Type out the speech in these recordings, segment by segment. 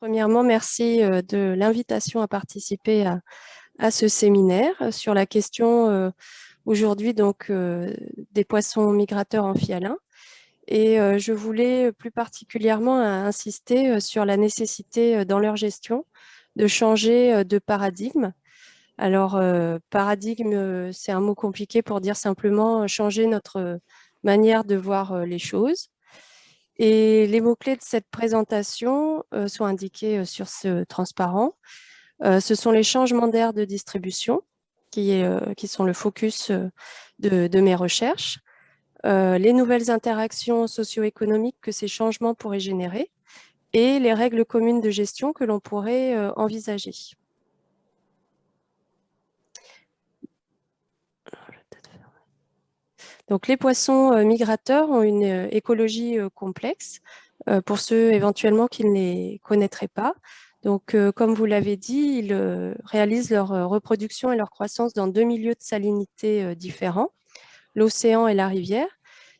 Premièrement, merci de l'invitation à participer à ce séminaire sur la question aujourd'hui des poissons migrateurs amphihalins. Et je voulais plus particulièrement insister sur la nécessité dans leur gestion de changer de paradigme. Alors, paradigme, c'est un mot compliqué pour dire simplement changer notre manière de voir les choses. Et les mots-clés de cette présentation sont indiqués sur ce transparent. Ce sont les changements d'aire de distribution qui sont le focus de mes recherches, les nouvelles interactions socio-économiques que ces changements pourraient générer et les règles communes de gestion que l'on pourrait envisager. Donc, les poissons migrateurs ont une écologie complexe pour ceux éventuellement qui ne les connaîtraient pas. Donc, comme vous l'avez dit, ils réalisent leur reproduction et leur croissance dans deux milieux de salinité différents, l'océan et la rivière,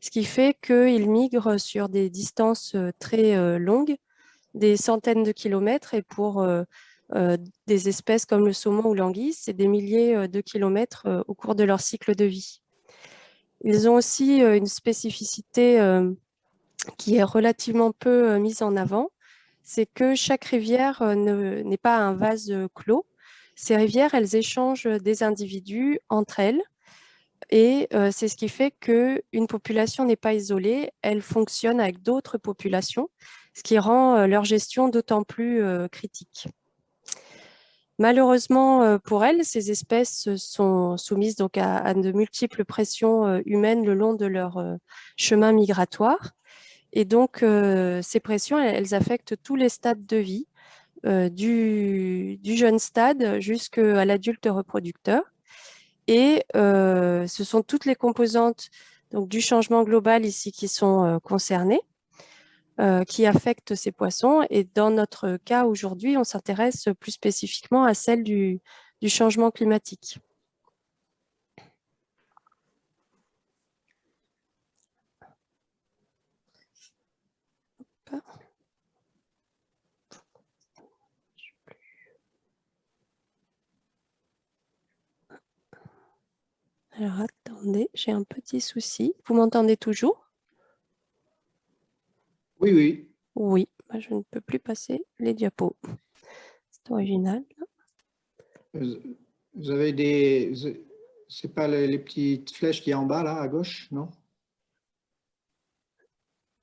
ce qui fait qu'ils migrent sur des distances très longues, des centaines de kilomètres, et pour des espèces comme le saumon ou l'anguille, c'est des milliers de kilomètres au cours de leur cycle de vie. Ils ont aussi une spécificité qui est relativement peu mise en avant, c'est que chaque rivière n'est pas un vase clos. Ces rivières, elles échangent des individus entre elles et c'est ce qui fait qu'une population n'est pas isolée, elle fonctionne avec d'autres populations, ce qui rend leur gestion d'autant plus critique. Malheureusement pour elles, ces espèces sont soumises donc à de multiples pressions humaines le long de leur chemin migratoire. Et donc, ces pressions, elles affectent tous les stades de vie, du jeune stade jusqu'à l'adulte reproducteur. Et ce sont toutes les composantes donc, du changement global ici qui sont concernées, qui affectent ces poissons. Et dans notre cas aujourd'hui, on s'intéresse plus spécifiquement à celle du changement climatique. Alors, attendez, j'ai un petit souci. Vous m'entendez toujours? Oui, oui. Oui, je ne peux plus passer les diapos. C'est original. Vous avez des... C'est pas les petites flèches qui est en bas, là, à gauche, non?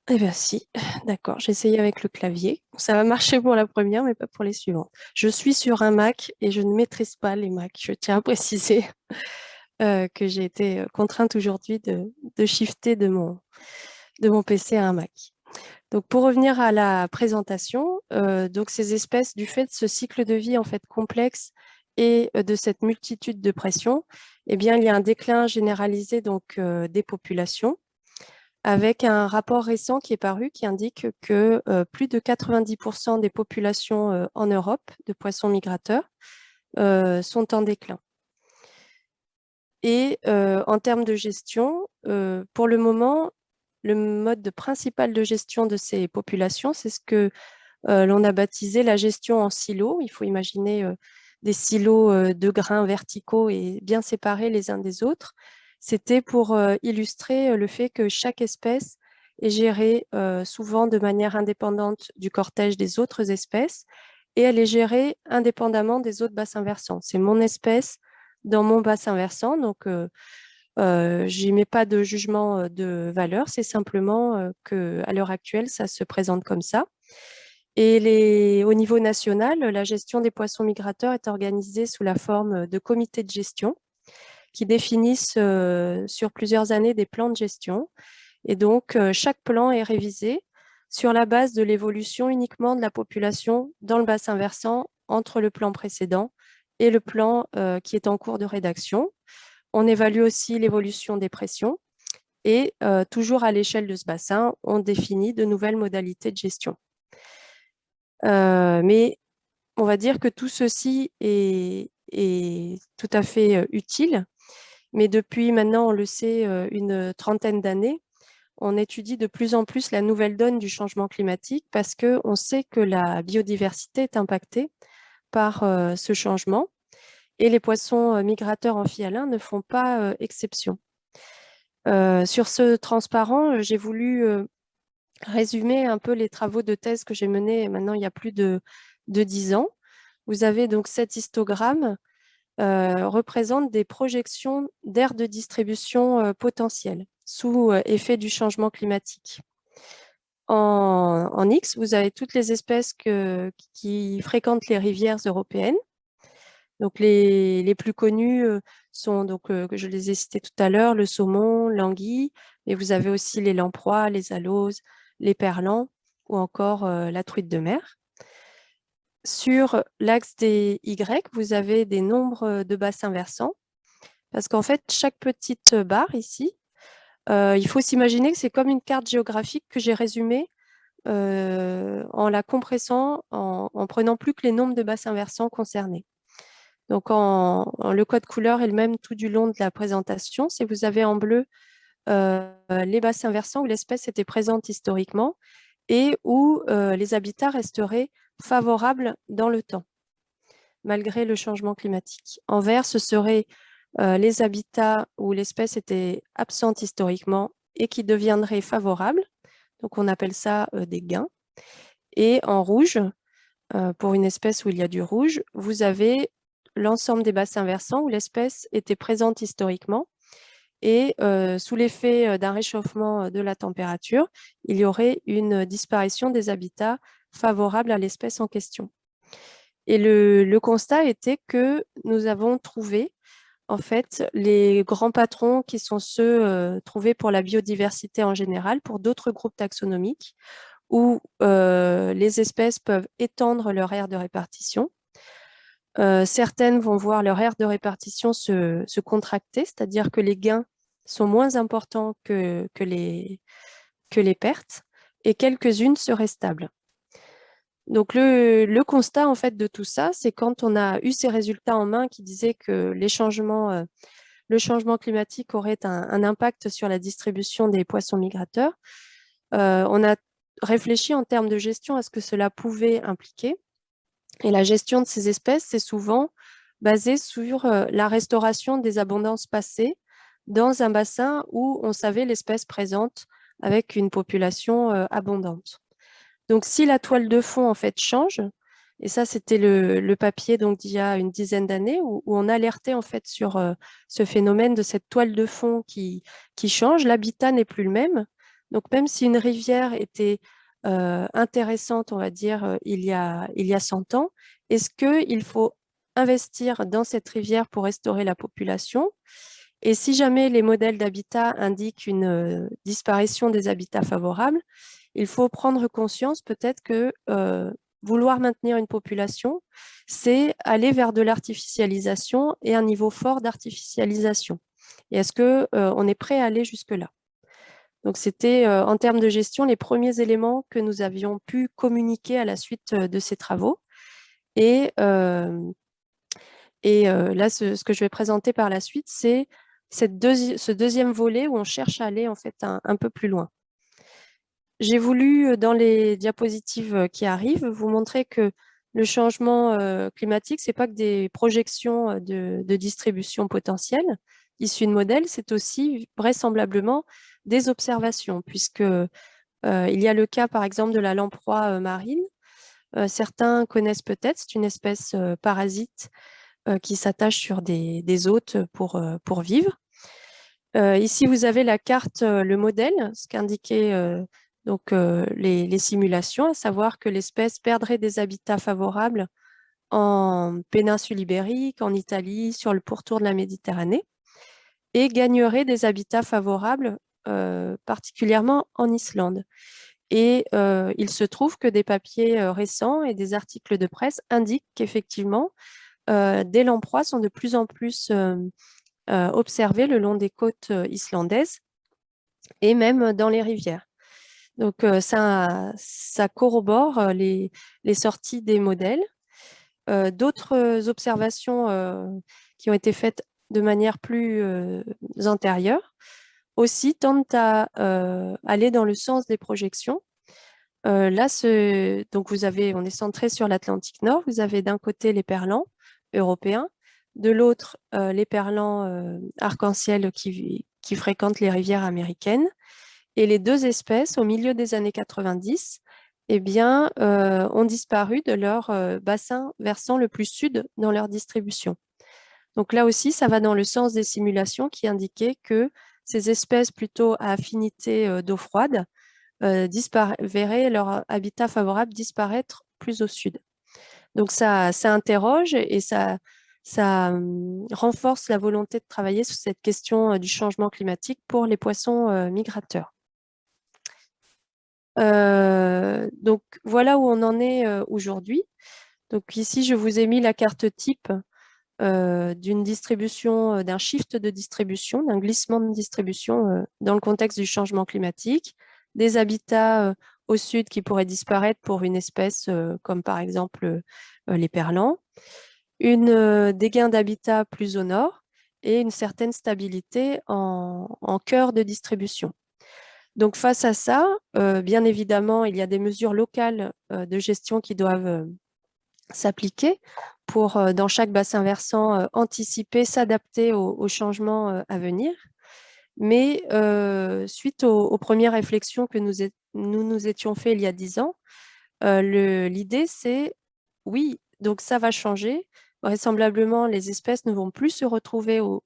Eh bien si, d'accord, j'ai essayé avec le clavier. Ça va marcher pour la première, mais pas pour les suivantes. Je suis sur un Mac et je ne maîtrise pas les Macs. Je tiens à préciser que j'ai été contrainte aujourd'hui de shifter de mon PC à un Mac. Donc pour revenir à la présentation, donc ces espèces, du fait de ce cycle de vie en fait complexe et de cette multitude de pressions, eh bien il y a un déclin généralisé donc des populations, avec un rapport récent qui est paru qui indique que plus de 90% des populations en Europe de poissons migrateurs sont en déclin. Et en termes de gestion, pour le moment, le mode principal de gestion de ces populations, c'est ce que l'on a baptisé la gestion en silos. Il faut imaginer des silos de grains verticaux et bien séparés les uns des autres. C'était pour illustrer le fait que chaque espèce est gérée souvent de manière indépendante du cortège des autres espèces et elle est gérée indépendamment des autres bassins versants. C'est mon espèce dans mon bassin versant, donc j'y mets pas de jugement de valeur, c'est simplement qu'à l'heure actuelle, ça se présente comme ça. Et au niveau national, la gestion des poissons migrateurs est organisée sous la forme de comités de gestion qui définissent sur plusieurs années des plans de gestion. Et donc, chaque plan est révisé sur la base de l'évolution uniquement de la population dans le bassin versant entre le plan précédent et le plan qui est en cours de rédaction. On évalue aussi l'évolution des pressions et toujours à l'échelle de ce bassin, on définit de nouvelles modalités de gestion. Mais on va dire que tout ceci est tout à fait utile. Mais depuis maintenant, on le sait, une trentaine d'années, on étudie de plus en plus la nouvelle donne du changement climatique parce qu'on sait que la biodiversité est impactée par ce changement et les poissons migrateurs amphihalins ne font pas exception. Sur ce transparent, j'ai voulu résumer un peu les travaux de thèse que j'ai menés maintenant il y a plus de 10 ans. Vous avez donc cet histogramme représente des projections d'aires de distribution potentielles sous effet du changement climatique. En X, vous avez toutes les espèces qui fréquentent les rivières européennes. Donc les plus connus sont, que je les ai cités tout à l'heure, le saumon, l'anguille, mais vous avez aussi les lamproies, les aloses, les perlans ou encore la truite de mer. Sur l'axe des Y, vous avez des nombres de bassins versants, parce qu'en fait, chaque petite barre ici, il faut s'imaginer que c'est comme une carte géographique que j'ai résumée en la compressant, en prenant plus que les nombres de bassins versants concernés. Donc, le code couleur est le même tout du long de la présentation. Si vous avez en bleu les bassins versants où l'espèce était présente historiquement et où les habitats resteraient favorables dans le temps, malgré le changement climatique. En vert, ce seraient les habitats où l'espèce était absente historiquement et qui deviendraient favorables. Donc, on appelle ça des gains. Et en rouge, pour une espèce où il y a du rouge, vous avez l'ensemble des bassins versants où l'espèce était présente historiquement. Et sous l'effet d'un réchauffement de la température, il y aurait une disparition des habitats favorables à l'espèce en question. Et le constat était que nous avons trouvé en fait les grands patrons qui sont ceux trouvés pour la biodiversité en général, pour d'autres groupes taxonomiques, où les espèces peuvent étendre leur aire de répartition. Certaines vont voir leur aire de répartition se contracter, c'est-à-dire que les gains sont moins importants que les pertes, et quelques-unes seraient stables. Donc le constat en fait de tout ça, c'est quand on a eu ces résultats en main qui disaient que le changement climatique aurait un impact sur la distribution des poissons migrateurs, on a réfléchi en termes de gestion à ce que cela pouvait impliquer. Et la gestion de ces espèces, c'est souvent basé sur la restauration des abondances passées dans un bassin où on savait l'espèce présente avec une population abondante. Donc, si la toile de fond en fait change, et ça c'était le papier donc d'il y a une dizaine d'années où on alertait en fait sur ce phénomène de cette toile de fond qui change, l'habitat n'est plus le même. Donc, même si une rivière était intéressante, on va dire, il y a 100 ans, est-ce qu'il faut investir dans cette rivière pour restaurer la population? Et si jamais les modèles d'habitat indiquent une disparition des habitats favorables, il faut prendre conscience peut-être que vouloir maintenir une population, c'est aller vers de l'artificialisation et un niveau fort d'artificialisation. Et est-ce qu'on est prêt à aller jusque-là? Donc, c'était en termes de gestion les premiers éléments que nous avions pu communiquer à la suite de ces travaux. Et là, ce que je vais présenter par la suite, c'est ce deuxième volet où on cherche à aller en fait un peu plus loin. J'ai voulu, dans les diapositives qui arrivent, vous montrer que le changement climatique, ce n'est pas que des projections de distribution potentielle issues de modèles, c'est aussi vraisemblablement des observations, puisque il y a le cas, par exemple, de la lamproie marine. Certains connaissent peut-être, c'est une espèce parasite qui s'attache sur des hôtes pour vivre. Ici, vous avez la carte, le modèle, ce qu'indiquaient les simulations, à savoir que l'espèce perdrait des habitats favorables en péninsule ibérique, en Italie, sur le pourtour de la Méditerranée, et gagnerait des habitats favorables, particulièrement en Islande. Et il se trouve que des papiers récents et des articles de presse indiquent qu'effectivement, des lamproies sont de plus en plus observées le long des côtes islandaises et même dans les rivières. Donc, ça corrobore les sorties des modèles. D'autres observations qui ont été faites de manière plus antérieure aussi tendent à aller dans le sens des projections. Là, donc on est centré sur l'Atlantique Nord. Vous avez d'un côté les perlans européens, de l'autre les perlans arc-en-ciel qui fréquentent les rivières américaines. Et les deux espèces, au milieu des années 90, eh bien, ont disparu de leur bassin versant le plus sud dans leur distribution. Donc là aussi, ça va dans le sens des simulations qui indiquaient que ces espèces plutôt à affinité d'eau froide verraient leur habitat favorable disparaître plus au sud. Donc ça interroge et ça renforce la volonté de travailler sur cette question du changement climatique pour les poissons migrateurs. Donc voilà où on en est aujourd'hui. Donc ici, je vous ai mis la carte type d'une distribution, d'un shift de distribution, d'un glissement de distribution dans le contexte du changement climatique, des habitats au sud qui pourraient disparaître pour une espèce comme par exemple les perlans, des gains d'habitat plus au nord et une certaine stabilité en cœur de distribution. Donc face à ça, bien évidemment, il y a des mesures locales de gestion qui doivent s'appliquer pour, dans chaque bassin versant, anticiper, s'adapter aux changements à venir. Mais suite aux premières réflexions que nous étions fait il y a 10 ans, l'idée c'est, oui, donc ça va changer. Vraisemblablement, les espèces ne vont plus se retrouver aux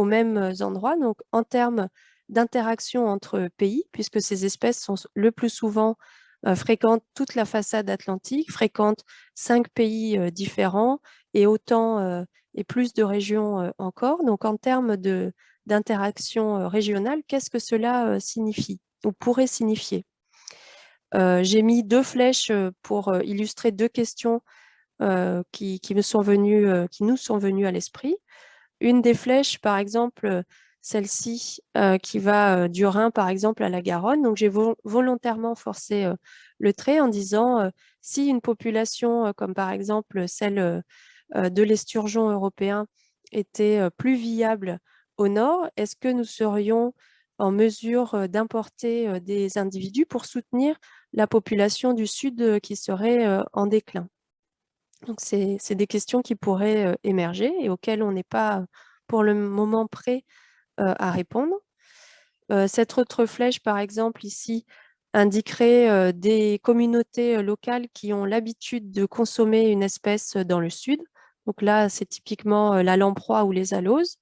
mêmes endroits. Donc en termes d'interaction entre pays, puisque ces espèces sont le plus souvent fréquentent toute la façade atlantique, fréquentent 5 pays différents et autant et plus de régions encore. Donc en termes d'interaction régionale, qu'est-ce que cela signifie ou pourrait signifier? J'ai mis 2 flèches pour illustrer 2 questions qui nous sont venues à l'esprit. Une des flèches, par exemple, celle-ci qui va du Rhin, par exemple, à la Garonne. Donc, j'ai volontairement forcé le trait en disant si une population comme par exemple celle de l'esturgeon européen était plus viable au nord, est-ce que nous serions en mesure d'importer des individus pour soutenir la population du sud qui serait en déclin? Donc, c'est des questions qui pourraient émerger et auxquelles on n'est pas pour le moment prêt à répondre. Cette autre flèche, par exemple, ici, indiquerait des communautés locales qui ont l'habitude de consommer une espèce dans le sud. Donc là, c'est typiquement la lamproie ou les aloses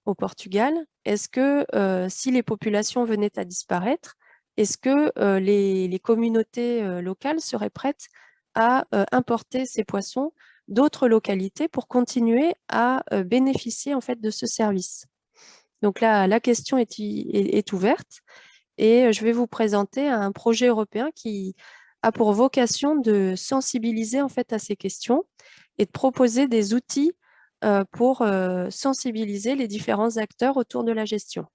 au Portugal. Est-ce que si les populations venaient à disparaître, est-ce que les communautés locales seraient prêtes à importer ces poissons d'autres localités pour continuer à bénéficier en fait de ce service? Donc là, la question est ouverte et je vais vous présenter un projet européen qui a pour vocation de sensibiliser en fait à ces questions et de proposer des outils pour sensibiliser les différents acteurs autour de la gestion.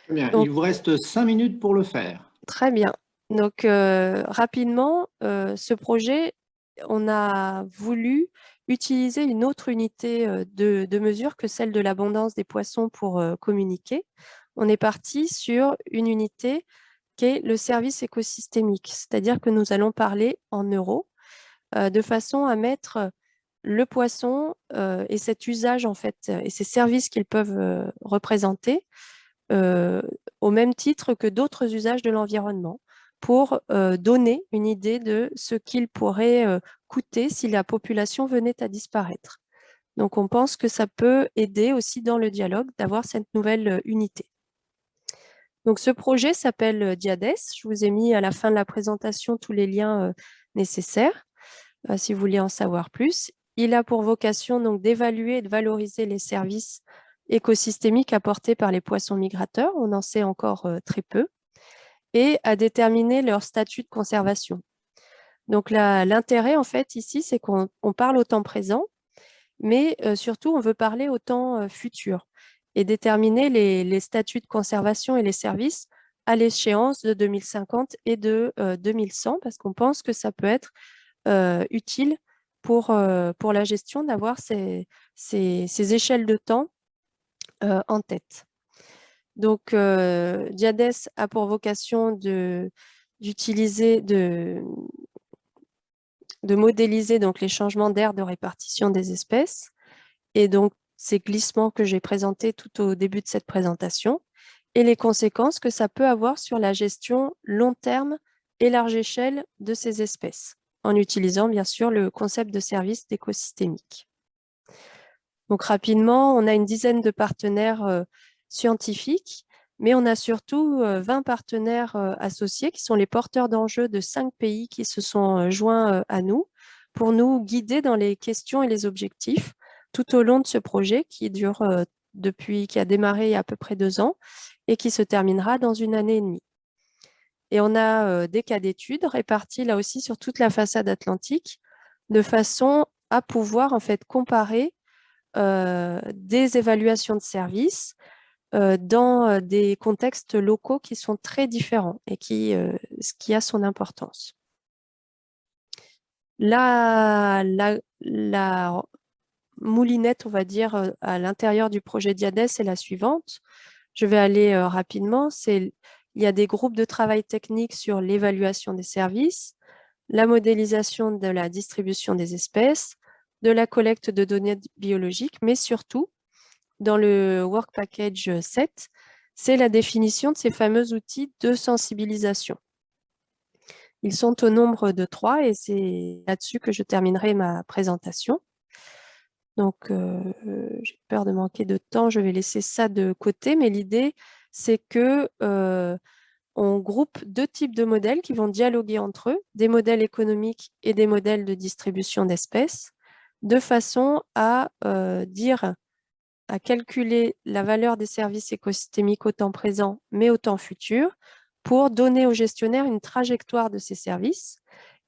Très bien. Donc, Il vous reste 5 minutes pour le faire. très bien. Donc, rapidement, ce projet, on a voulu utiliser une autre unité de mesure que celle de l'abondance des poissons pour communiquer. On est parti sur une unité qui est le service écosystémique, c'est-à-dire que nous allons parler en euros de façon à mettre le poisson et cet usage en fait et ces services qu'ils peuvent représenter euh, au même titre que d'autres usages de l'environnement pour donner une idée de ce qu'il pourrait coûter si la population venait à disparaître. Donc on pense que ça peut aider aussi dans le dialogue d'avoir cette nouvelle unité. Donc ce projet s'appelle Diades. Je vous ai mis à la fin de la présentation tous les liens nécessaires si vous voulez en savoir plus. Il a pour vocation donc d'évaluer et de valoriser les services écosystémiques apportés par les poissons migrateurs. On en sait encore très peu. Et à déterminer leur statut de conservation. Donc l'intérêt en fait ici, c'est qu'on parle au temps présent, mais surtout on veut parler au temps futur et déterminer les statuts de conservation et les services à l'échéance de 2050 et de 2100 parce qu'on pense que ça peut être utile pour la gestion d'avoir ces échelles de temps en tête. Donc, DIADES a pour vocation de modéliser donc les changements d'aire de répartition des espèces et donc ces glissements que j'ai présentés tout au début de cette présentation et les conséquences que ça peut avoir sur la gestion long terme et large échelle de ces espèces, en utilisant bien sûr le concept de service écosystémique. Donc rapidement, on a une dizaine de partenaires scientifiques, mais on a surtout 20 partenaires associés qui sont les porteurs d'enjeux de 5 pays qui se sont joints à nous pour nous guider dans les questions et les objectifs tout au long de ce projet qui a démarré il y a à peu près 2 ans et qui se terminera dans 1 année et demie. Et on a des cas d'études répartis là aussi sur toute la façade atlantique de façon à pouvoir en fait comparer des évaluations de services dans des contextes locaux qui sont très différents et ce qui a son importance. La moulinette, on va dire, à l'intérieur du projet DIADES est la suivante. Je vais aller rapidement. Il y a des groupes de travail technique sur l'évaluation des services, la modélisation de la distribution des espèces, de la collecte de données biologiques, mais surtout, dans le Work Package 7, c'est la définition de ces fameux outils de sensibilisation. Ils sont au nombre de 3 et c'est là-dessus que je terminerai ma présentation. Donc, j'ai peur de manquer de temps, je vais laisser ça de côté, mais l'idée, c'est que on groupe 2 types de modèles qui vont dialoguer entre eux, des modèles économiques et des modèles de distribution d'espèces, de façon à calculer la valeur des services écosystémiques au temps présent, mais au temps futur, pour donner aux gestionnaires une trajectoire de ces services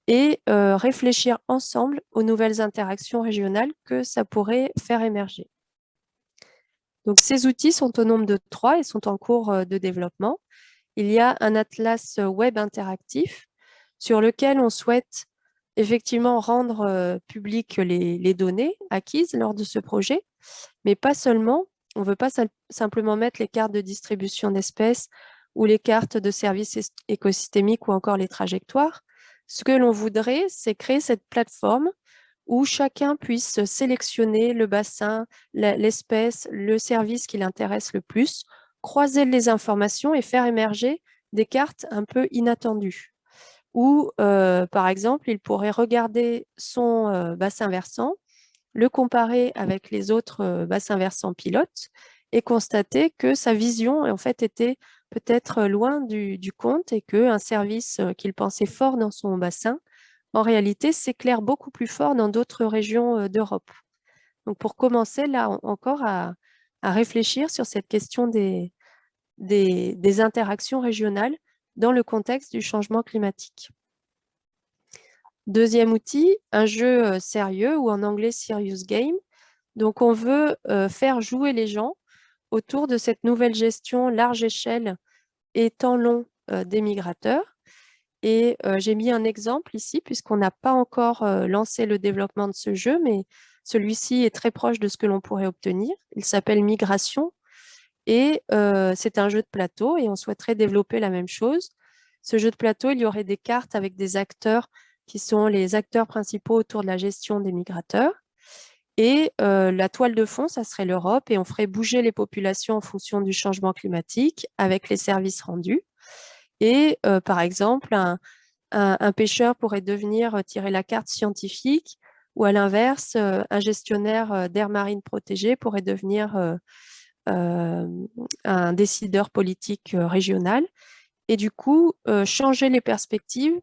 et réfléchir ensemble aux nouvelles interactions régionales que ça pourrait faire émerger. Donc, ces outils sont au nombre de 3 et sont en cours de développement. Il y a un atlas web interactif sur lequel on souhaite effectivement rendre publiques les données acquises lors de ce projet, mais pas seulement. On ne veut pas simplement mettre les cartes de distribution d'espèces ou les cartes de services écosystémiques ou encore les trajectoires. Ce que l'on voudrait, c'est créer cette plateforme où chacun puisse sélectionner le bassin, l'espèce, le service qui l'intéresse le plus, croiser les informations et faire émerger des cartes un peu inattendues. Ou, par exemple, il pourrait regarder son bassin versant, le comparer avec les autres bassins versants pilotes et constater que sa vision en fait était peut-être loin du compte et qu'un service qu'il pensait fort dans son bassin, en réalité, s'éclaire beaucoup plus fort dans d'autres régions d'Europe. Donc pour commencer là encore à réfléchir sur cette question des interactions régionales dans le contexte du changement climatique. Deuxième outil, un jeu sérieux ou en anglais serious game. Donc on veut faire jouer les gens autour de cette nouvelle gestion large échelle et temps long des migrateurs. Et j'ai mis un exemple ici, puisqu'on n'a pas encore lancé le développement de ce jeu, mais celui-ci est très proche de ce que l'on pourrait obtenir. Il s'appelle Migration et c'est un jeu de plateau et on souhaiterait développer la même chose. Ce jeu de plateau, il y aurait des cartes avec des acteurs qui sont les acteurs principaux autour de la gestion des migrateurs. Et la toile de fond, ça serait l'Europe et on ferait bouger les populations en fonction du changement climatique avec les services rendus. Et par exemple, un pêcheur pourrait devenir tirer la carte scientifique ou à l'inverse, un gestionnaire d'aires marines protégées pourrait devenir un décideur politique régional et du coup changer les perspectives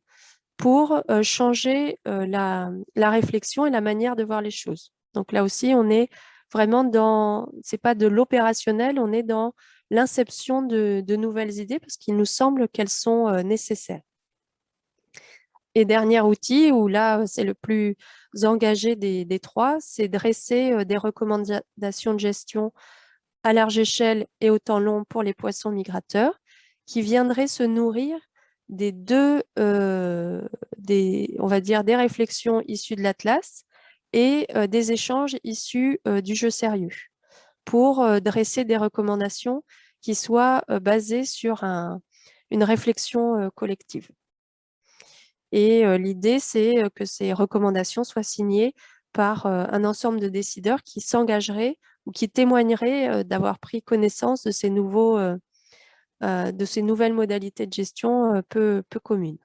pour changer la réflexion et la manière de voir les choses. Donc là aussi, on est vraiment c'est pas de l'opérationnel, on est dans l'inception de nouvelles idées parce qu'il nous semble qu'elles sont nécessaires. Et dernier outil, où là, c'est le plus engagé des 3, c'est dresser des recommandations de gestion à large échelle et au temps long pour les poissons migrateurs qui viendraient se nourrir on va dire, des réflexions issues de l'Atlas et des échanges issus du jeu sérieux pour dresser des recommandations qui soit basé sur une réflexion collective. Et l'idée, c'est que ces recommandations soient signées par un ensemble de décideurs qui s'engageraient ou qui témoigneraient d'avoir pris connaissance de ces de ces nouvelles modalités de gestion peu communes.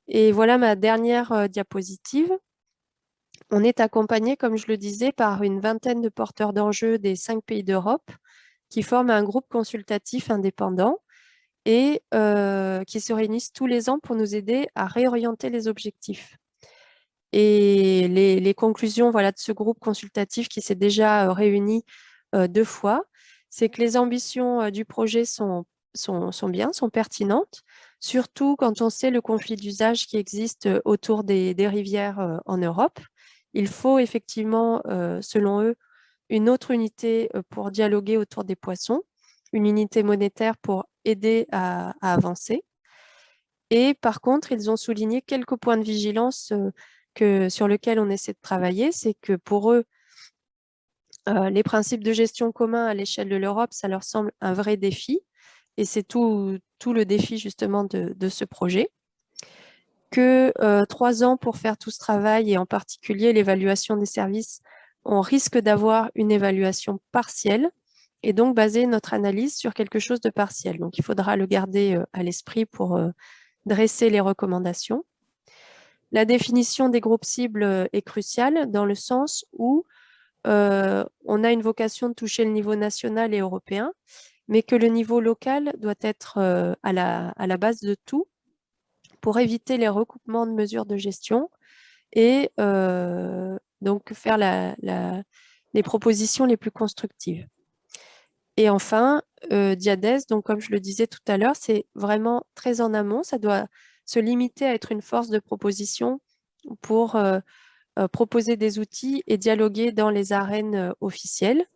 Et voilà ma dernière diapositive. On est accompagné, comme je le disais, par une vingtaine de porteurs d'enjeux des 5 pays d'Europe qui forment un groupe consultatif indépendant et qui se réunissent tous les ans pour nous aider à réorienter les objectifs. Et les conclusions de ce groupe consultatif qui s'est déjà réuni 2 fois, c'est que les ambitions du projet sont bien, sont pertinentes, surtout quand on sait le conflit d'usage qui existe autour des rivières en Europe. Il faut effectivement, selon eux, une autre unité pour dialoguer autour des poissons, une unité monétaire pour aider à avancer. Et par contre, ils ont souligné quelques points de vigilance sur lesquels on essaie de travailler. C'est que pour eux, les principes de gestion communs à l'échelle de l'Europe, ça leur semble un vrai défi. Et c'est tout le défi justement de ce projet. Que 3 ans pour faire tout ce travail et en particulier l'évaluation des services, on risque d'avoir une évaluation partielle et donc baser notre analyse sur quelque chose de partiel. Donc il faudra le garder à l'esprit pour dresser les recommandations. La définition des groupes cibles est cruciale dans le sens où on a une vocation de toucher le niveau national et européen, mais que le niveau local doit être à la base de tout pour éviter les recoupements de mesures de gestion et donc faire les propositions les plus constructives. Et enfin, Diades, donc comme je le disais tout à l'heure, c'est vraiment très en amont. Ça doit se limiter à être une force de proposition pour proposer des outils et dialoguer dans les arènes officielles.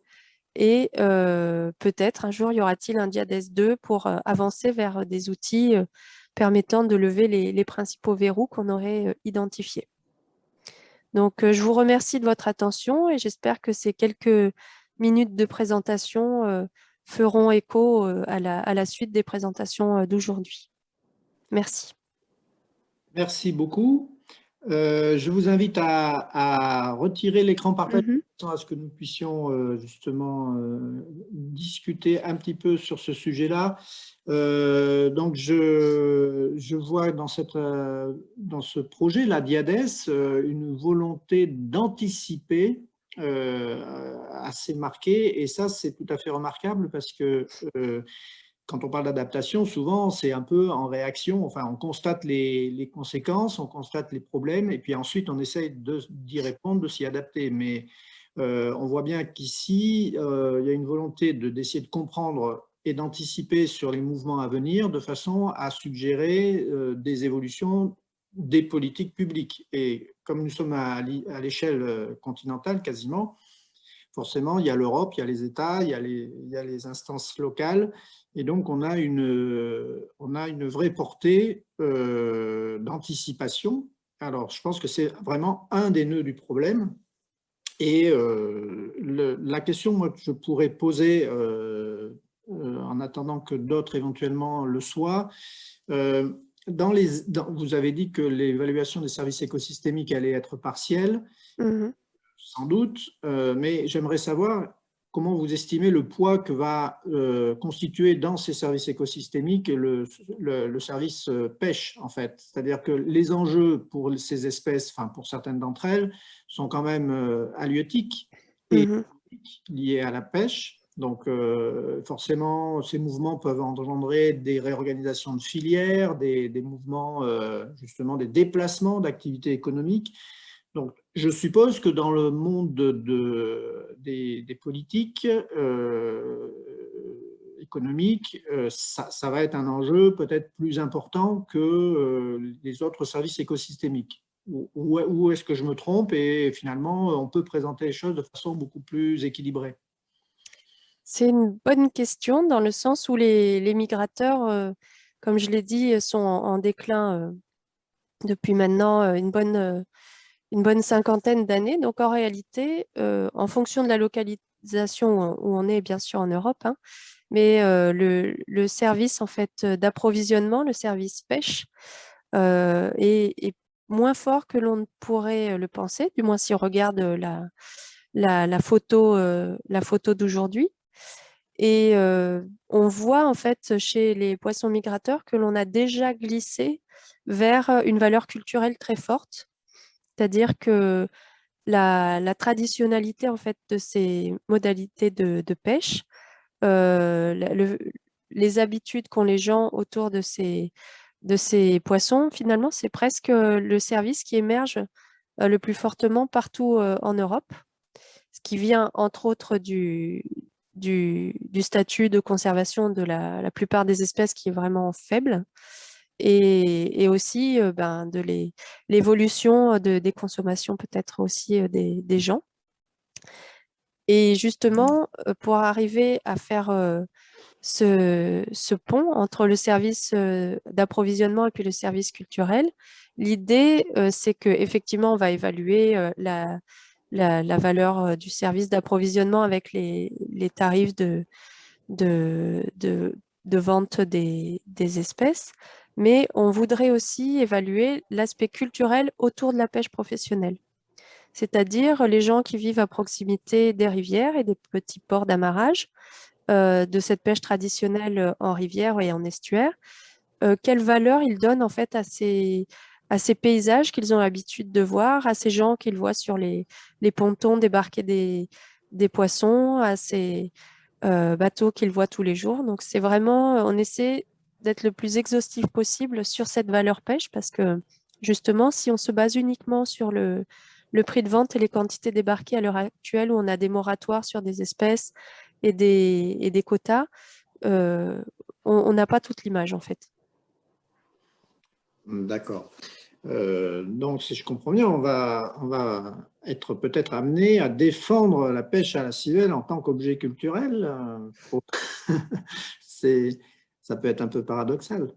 Et peut-être un jour, y aura-t-il un Diades 2 pour avancer vers des outils permettant de lever les principaux verrous qu'on aurait identifiés. Donc, je vous remercie de votre attention et j'espère que ces quelques minutes de présentation feront écho à la suite des présentations d'aujourd'hui. Merci. Merci beaucoup. Je vous invite à retirer l'écran partage de façon à ce que nous puissions justement discuter un petit peu sur ce sujet-là. Donc, je vois dans ce projet, la Diades, une volonté d'anticiper assez marquée. Et ça, c'est tout à fait remarquable parce que quand on parle d'adaptation, souvent, c'est un peu en réaction. Enfin, on constate les conséquences, on constate les problèmes, et puis ensuite, on essaye d'y répondre, de s'y adapter. Mais on voit bien qu'ici, il y a une volonté d'essayer de comprendre et d'anticiper sur les mouvements à venir de façon à suggérer des évolutions des politiques publiques. Et comme nous sommes à l'échelle continentale quasiment, forcément, il y a l'Europe, il y a les États, il y a les instances locales. Et donc, on a une vraie portée d'anticipation. Alors, je pense que c'est vraiment un des nœuds du problème. Et la question moi, que je pourrais poser, en attendant que d'autres éventuellement le soient, vous avez dit que l'évaluation des services écosystémiques allait être partielle. Sans doute, mais j'aimerais savoir comment vous estimez le poids que va constituer dans ces services écosystémiques le service pêche, en fait. C'est-à-dire que les enjeux pour ces espèces, enfin pour certaines d'entre elles, sont quand même halieutiques et liés à la pêche. Donc, forcément, ces mouvements peuvent engendrer des réorganisations de filières, des mouvements, justement, des déplacements d'activités économiques. Donc, je suppose que dans le monde des politiques économiques, ça va être un enjeu peut-être plus important que les autres services écosystémiques. Ou est-ce que je me trompe et finalement, on peut présenter les choses de façon beaucoup plus équilibrée? C'est une bonne question dans le sens où les migrateurs, comme je l'ai dit, sont en déclin depuis maintenant une bonne cinquantaine d'années. Donc en réalité, en fonction de la localité, localisation où on est, bien sûr, en Europe, hein, mais le service en fait d'approvisionnement, le service pêche, est moins fort que l'on ne pourrait le penser, du moins si on regarde la photo d'aujourd'hui. Et on voit en fait chez les poissons migrateurs que l'on a déjà glissé vers une valeur culturelle très forte, c'est-à-dire que la traditionnalité en fait de ces modalités de pêche, les habitudes qu'ont les gens autour de ces poissons, finalement, c'est presque le service qui émerge le plus fortement partout en Europe, ce qui vient entre autres du statut de conservation de la plupart des espèces qui est vraiment faible et aussi de l'évolution des consommations peut-être aussi des gens. Et justement, pour arriver à faire ce pont entre le service d'approvisionnement et puis le service culturel, l'idée, c'est qu'effectivement, on va évaluer la valeur du service d'approvisionnement avec les tarifs de, de, de vente des espèces, mais on voudrait aussi évaluer l'aspect culturel autour de la pêche professionnelle, c'est-à-dire les gens qui vivent à proximité des rivières et des petits ports d'amarrage, de cette pêche traditionnelle en rivière et en estuaire, quelle valeur ils donnent en fait à ces paysages qu'ils ont l'habitude de voir, à ces gens qu'ils voient sur les pontons débarquer des poissons, à ces bateaux qu'ils voient tous les jours. Donc c'est vraiment, on essaie d'être le plus exhaustif possible sur cette valeur pêche parce que justement, si on se base uniquement sur le prix de vente et les quantités débarquées à l'heure actuelle où on a des moratoires sur des espèces et des quotas, euh, on n'a pas toute l'image en fait. D'accord. Donc, si je comprends bien, on va être peut-être amené à défendre la pêche à la civelle en tant qu'objet culturel. C'est, ça peut être un peu paradoxal.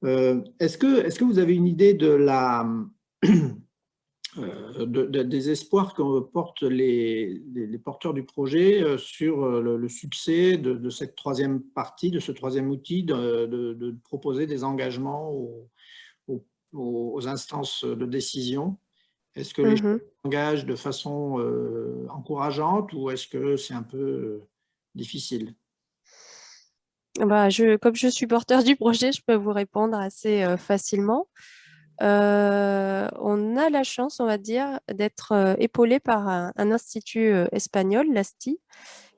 Est-ce que vous avez une idée de des espoirs que portent les porteurs du projet sur le succès de cette troisième partie, de ce troisième outil, de proposer des engagements aux, aux instances de décision? Est-ce que les choses Mhm. s'engagent de façon encourageante ou est-ce que c'est un peu difficile? Comme je suis porteur du projet, je peux vous répondre assez facilement. On a la chance, on va dire, d'être épaulé par un institut espagnol, l'ASTI,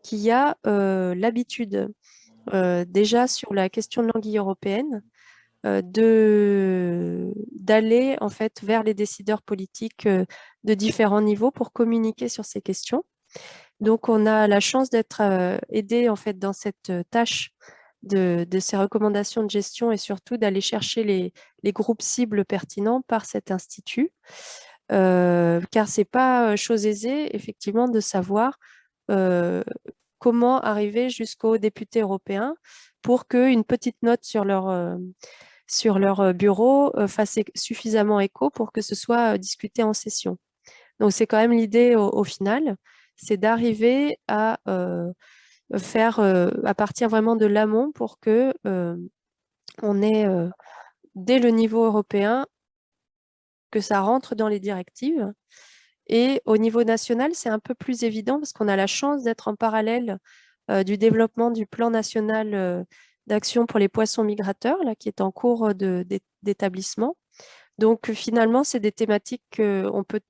qui a l'habitude, déjà sur la question de l'anguille européenne, d'aller en fait vers les décideurs politiques de différents niveaux pour communiquer sur ces questions. Donc, on a la chance d'être aidé en fait dans cette tâche de ces recommandations de gestion et surtout d'aller chercher les groupes cibles pertinents par cet institut. Car c'est pas chose aisée, effectivement, de savoir euh, comment arriver jusqu'aux députés européens pour qu'une petite note sur leur bureau fasse suffisamment écho pour que ce soit discuté en session. Donc, c'est quand même l'idée au final, c'est d'arriver à faire à partir vraiment de l'amont pour que on ait, dès le niveau européen, que ça rentre dans les directives. Et au niveau national, c'est un peu plus évident parce qu'on a la chance d'être en parallèle du développement du plan national d'action pour les poissons migrateurs, là, qui est en cours d'établissement. Donc finalement, c'est des thématiques qu'on peut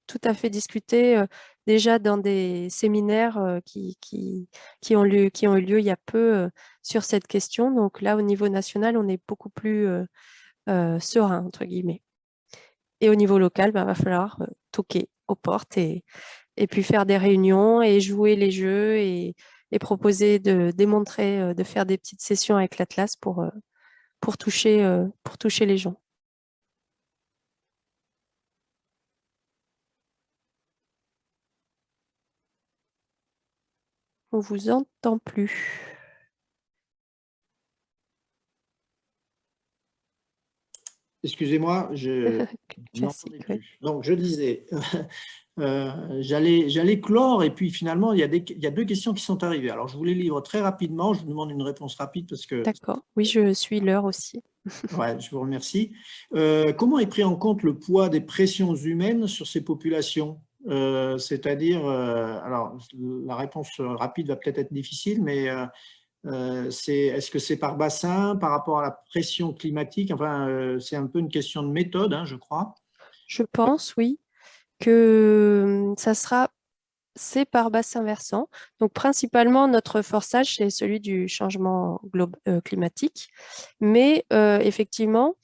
tout à fait discuter déjà dans des séminaires qui ont eu lieu il y a peu sur cette question. Donc là, au niveau national, on est beaucoup plus serein, entre guillemets. Et au niveau local, va falloir toquer aux portes et puis faire des réunions et jouer les jeux et proposer de démontrer, de faire des petites sessions avec l'Atlas pour toucher les gens. On vous entend plus. Excusez-moi, je n'entendais Classique, oui. plus. Donc, je disais, j'allais clore et puis finalement, il y a deux questions qui sont arrivées. Alors, je vous les livre très rapidement. Je vous demande une réponse rapide parce que… D'accord. Oui, je suis l'heure aussi. Ouais, je vous remercie. Comment est pris en compte le poids des pressions humaines sur ces populations? C'est-à-dire, alors la réponse rapide va peut-être être difficile, mais est-ce que c'est par bassin, par rapport à la pression climatique? Enfin, c'est un peu une question de méthode, hein, je crois. Je pense, oui, que c'est par bassin versant. Donc, principalement, notre forçage, c'est celui du changement climatique. Mais effectivement,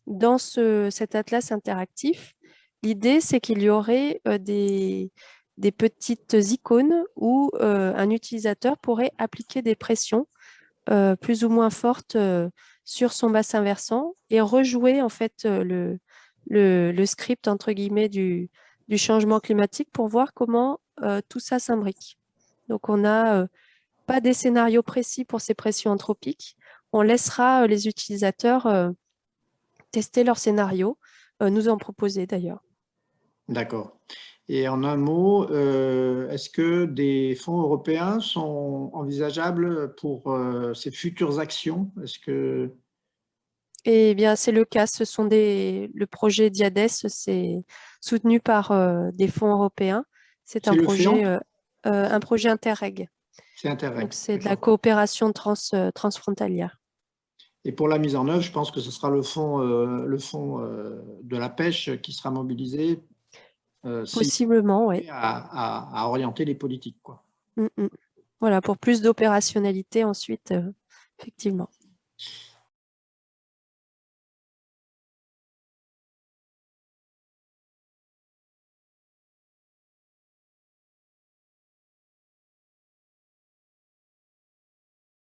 dans cet atlas interactif, l'idée, c'est qu'il y aurait des petites icônes où un utilisateur pourrait appliquer des pressions plus ou moins fortes sur son bassin versant et rejouer en fait le script entre guillemets du changement climatique pour voir comment tout ça s'imbrique. Donc, on n'a pas des scénarios précis pour ces pressions anthropiques. On laissera les utilisateurs tester leurs scénarios, nous en proposer d'ailleurs. D'accord. Et en un mot, est-ce que des fonds européens sont envisageables pour ces futures actions? Est-ce que Eh bien, c'est le cas. Le projet Diades, c'est soutenu par des fonds européens. C'est c'est le FEAMP? un projet Interreg. C'est Donc, Interreg, c'est de la d'accord. coopération transfrontalière. Et pour la mise en œuvre, je pense que ce sera le fonds de la pêche qui sera mobilisé s'il Possiblement, oui. est à orienter les politiques, quoi. Voilà, pour plus d'opérationnalité ensuite, effectivement.